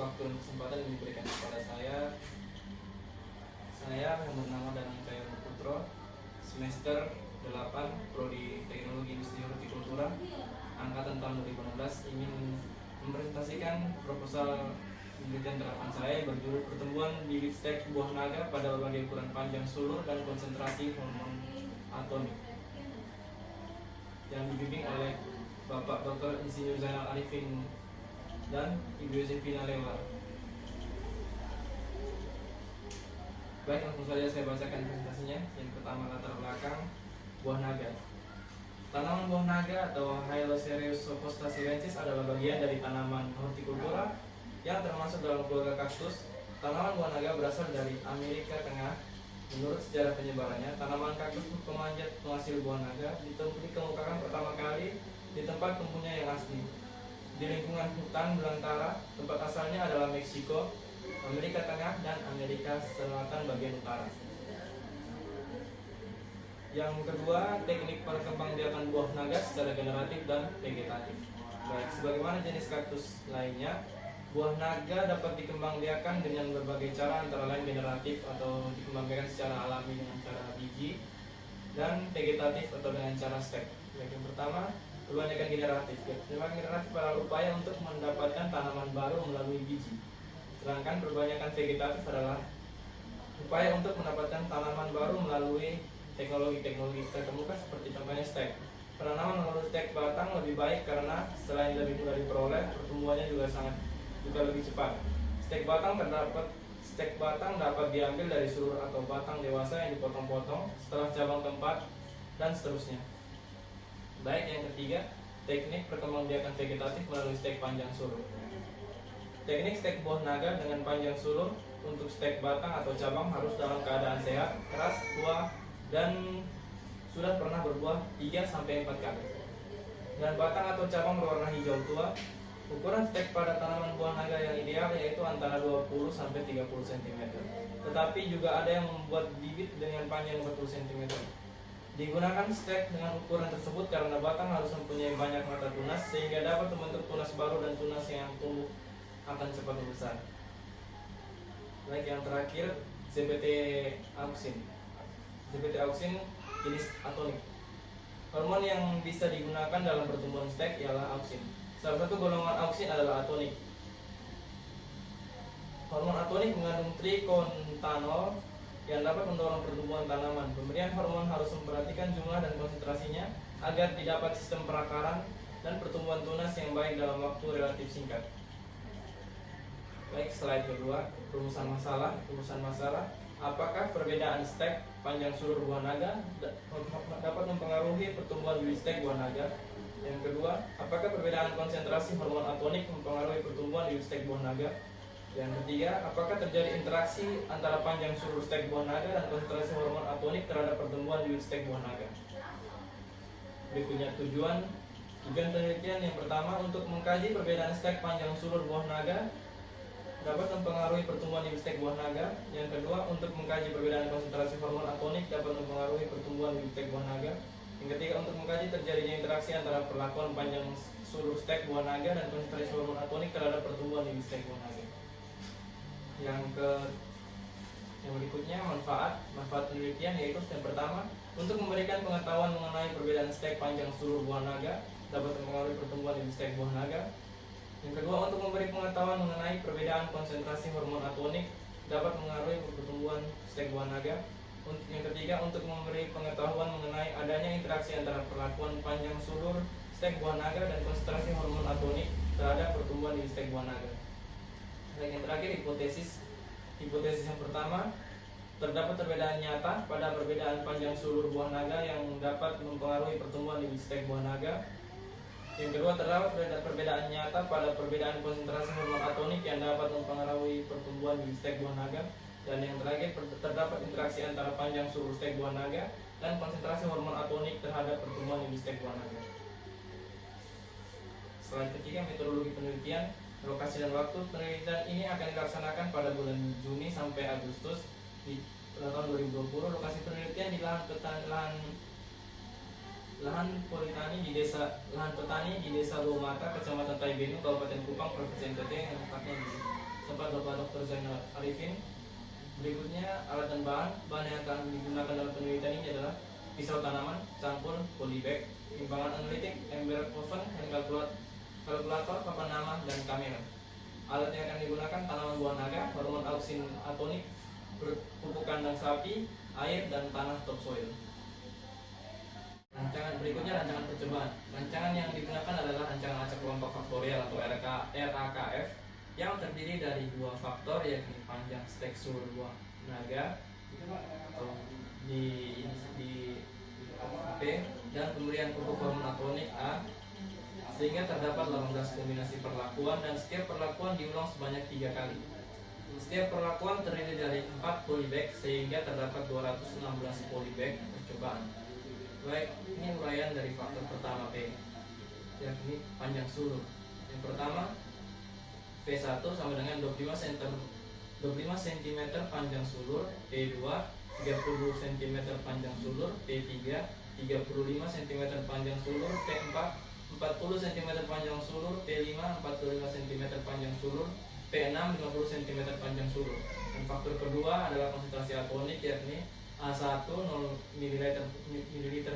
waktu dan kesempatan yang diberikan kepada saya. Saya yang bernama Danang Cahyo Putro, semester 8 Prodi Teknologi Industri Hortikultura, angkatan tahun 2016, ingin mempresentasikan proposal penelitian terapan saya berjudul pertumbuhan bibit stek buah naga pada berbagai ukuran panjang sulur dan konsentrasi hormon atonik, yang dibimbing oleh Bapak Dr. Insinyur Zainal Arifin dan Ibu Yosefina Lewar. Baik, langsung saja saya bacakan presentasinya. Yang pertama, latar belakang buah naga. Tanaman buah naga atau Hylocereus sopostasilensis adalah bagian dari tanaman hortikultura yang termasuk dalam keluarga kaktus. Tanaman buah naga berasal dari Amerika Tengah. Menurut sejarah penyebarannya, tanaman kaktus pemanjat penghasil buah naga dikemukakan pertama kali di tempat tumbuhnya yang asli, di lingkungan hutan belantara. Tempat asalnya adalah Meksiko, Amerika Tengah, dan Amerika Selatan bagian utara. Yang kedua, teknik perkembangbiakan buah naga secara generatif dan vegetatif. Baik, sebagaimana jenis kaktus lainnya, buah naga dapat dikembangbiakan dengan berbagai cara, antara lain generatif atau dikembangbiakan secara alami dengan cara biji, dan vegetatif atau dengan cara stek. Baik, yang pertama, perbanyakan generatif. Perbanyakan generatif adalah upaya untuk mendapatkan tanaman baru melalui biji. Sedangkan perbanyakan vegetatif adalah upaya untuk mendapatkan tanaman baru melalui teknologi-teknologi terkemuka seperti contohnya stek. Penanaman melalui stek batang lebih baik karena selain lebih mudah diperoleh, pertumbuhannya juga lebih cepat. Stek batang dapat diambil dari sulur atau batang dewasa yang dipotong-potong setelah cabang keempat dan seterusnya. Baik, yang ketiga, teknik perkembangbiakan vegetatif melalui stek panjang sulur. Teknik stek buah naga dengan panjang sulur untuk stek batang atau cabang harus dalam keadaan sehat, keras, tua, dan sudah pernah berbuah 3-4 kali. Dan batang atau cabang berwarna hijau tua. Ukuran stek pada tanaman buah naga yang ideal yaitu antara 20-30 cm. Tetapi juga ada yang membuat bibit dengan panjang 40 cm. Digunakan stek dengan ukuran tersebut karena batang harus mempunyai banyak mata tunas sehingga dapat membentuk tunas baru dan tunas yang tumbuh akan cepat membesar. Baik, yang terakhir, ZPT auxin. ZPT auxin jenis atonik. Hormon yang bisa digunakan dalam pertumbuhan stek ialah auxin. Salah satu golongan auxin adalah atonik. Hormon atonik mengandung trikontanol yang dapat mendorong pertumbuhan tanaman. Pemberian hormon harus memperhatikan jumlah dan konsentrasinya agar didapat sistem perakaran dan pertumbuhan tunas yang baik dalam waktu relatif singkat. Baik, slide kedua, rumusan masalah. Apakah perbedaan stek panjang sulur buah naga dapat mempengaruhi pertumbuhan bibit stek buah naga? Yang kedua, apakah perbedaan konsentrasi hormon atonik mempengaruhi pertumbuhan bibit stek buah naga? Yang ketiga, apakah terjadi interaksi antara panjang sulur stek buah naga dan konsentrasi hormon atonik terhadap pertumbuhan bibit stek buah naga? Berikutnya tujuan penelitian. Yang pertama, untuk mengkaji perbedaan stek panjang sulur buah naga dapat mempengaruhi pertumbuhan bibit stek buah naga. Yang kedua, untuk mengkaji perbedaan konsentrasi hormon atonik dapat mempengaruhi pertumbuhan bibit stek buah naga. Yang ketiga, untuk mengkaji terjadinya interaksi antara perlakuan panjang sulur stek buah naga dan konsentrasi hormon atonik terhadap pertumbuhan bibit stek buah naga. Yang berikutnya, manfaat penelitian, yaitu yang pertama, untuk memberikan pengetahuan mengenai perbedaan stek panjang sulur buah naga dapat mempengaruhi pertumbuhan bibit stek buah naga. Yang kedua, untuk memberi pengetahuan mengenai perbedaan konsentrasi hormon atonik dapat mempengaruhi pertumbuhan stek buah naga. Yang ketiga, untuk memberi pengetahuan mengenai adanya interaksi antara perlakuan panjang sulur stek buah naga dan konsentrasi hormon atonik terhadap pertumbuhan di stek buah naga. Dan yang terakhir, hipotesis. Hipotesis yang pertama, terdapat perbedaan nyata pada perbedaan panjang sulur buah naga yang dapat mempengaruhi pertumbuhan di stek buah naga. Yang kedua, terdapat perbedaan nyata pada perbedaan konsentrasi hormon atonik yang dapat mempengaruhi pertumbuhan di stek buah naga. Dan yang terakhir, terdapat interaksi antara panjang sulur stek buah naga dan konsentrasi hormon atonik terhadap pertumbuhan di stek buah naga. Slide ketiga, metodologi penelitian. Lokasi dan waktu penelitian ini akan dilaksanakan pada bulan Juni sampai Agustus di tahun 2020. Lokasi penelitian di lahan petani di Desa Lumata, Kecamatan Taibenu, Kabupaten Kupang, Provinsi NTT, yang letaknya di tempat Bapak Dr. Zainal Arifin. Berikutnya alat dan bahan yang akan digunakan dalam penelitian ini adalah pisau tanaman, cangkul, polybag, timbangan analitik, ember oven, hand kalkulator, papan nama, dan kamera. Alat yang akan digunakan tanaman buah naga, hormon auksin atonik, pupuk kandang sapi, air, dan tanah topsoil. Berikutnya rancangan percobaan. Rancangan yang digunakan adalah rancangan acak kelompok faktorial atau RAKF yang terdiri dari dua faktor, yakni panjang stek seluruh buah naga atau di P, dan pemberian pupuk hormon atonik A, sehingga terdapat 18 kombinasi perlakuan dan setiap perlakuan diulang sebanyak 3 kali. Setiap perlakuan terdiri dari 4 polybag sehingga terdapat 216 polybag percobaan. Baik, ini uraian dari faktor pertama P, yakni panjang sulur. Yang pertama, P1 sama dengan 25 cm panjang sulur, P2 30 cm panjang sulur, P3 35 cm panjang sulur, P4 40 cm panjang sulur, P5 45 cm panjang sulur, P6 50 cm panjang sulur. Dan faktor kedua adalah konsentrasi atonik, yakni A1 0 ml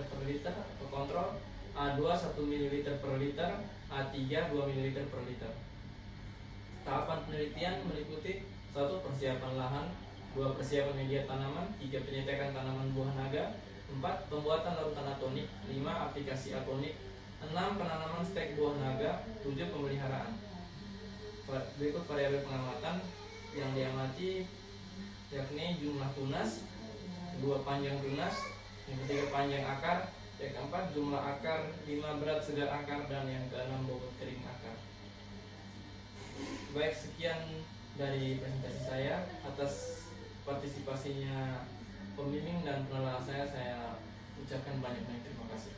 per liter atau kontrol, A2 1 ml per liter, A3 2 ml per liter. Tahapan penelitian meliputi 1. Persiapan lahan, 2. Persiapan media tanaman, 3. Penyuntikan tanaman buah naga, 4. Pembuatan larutan atonik, 5. Aplikasi atonik, 6. Penanaman stek buah naga, 7. Pemeliharaan. Berikut variabel pengamatan yang diamati, yakni jumlah tunas, kedua panjang tunas, yang ketiga panjang akar, yang keempat jumlah akar, 5 berat segar akar, dan yang keenam bobot kering akar. Baik, sekian dari presentasi saya. Atas partisipasinya pembimbing dan penelah saya ucapkan banyak terima kasih.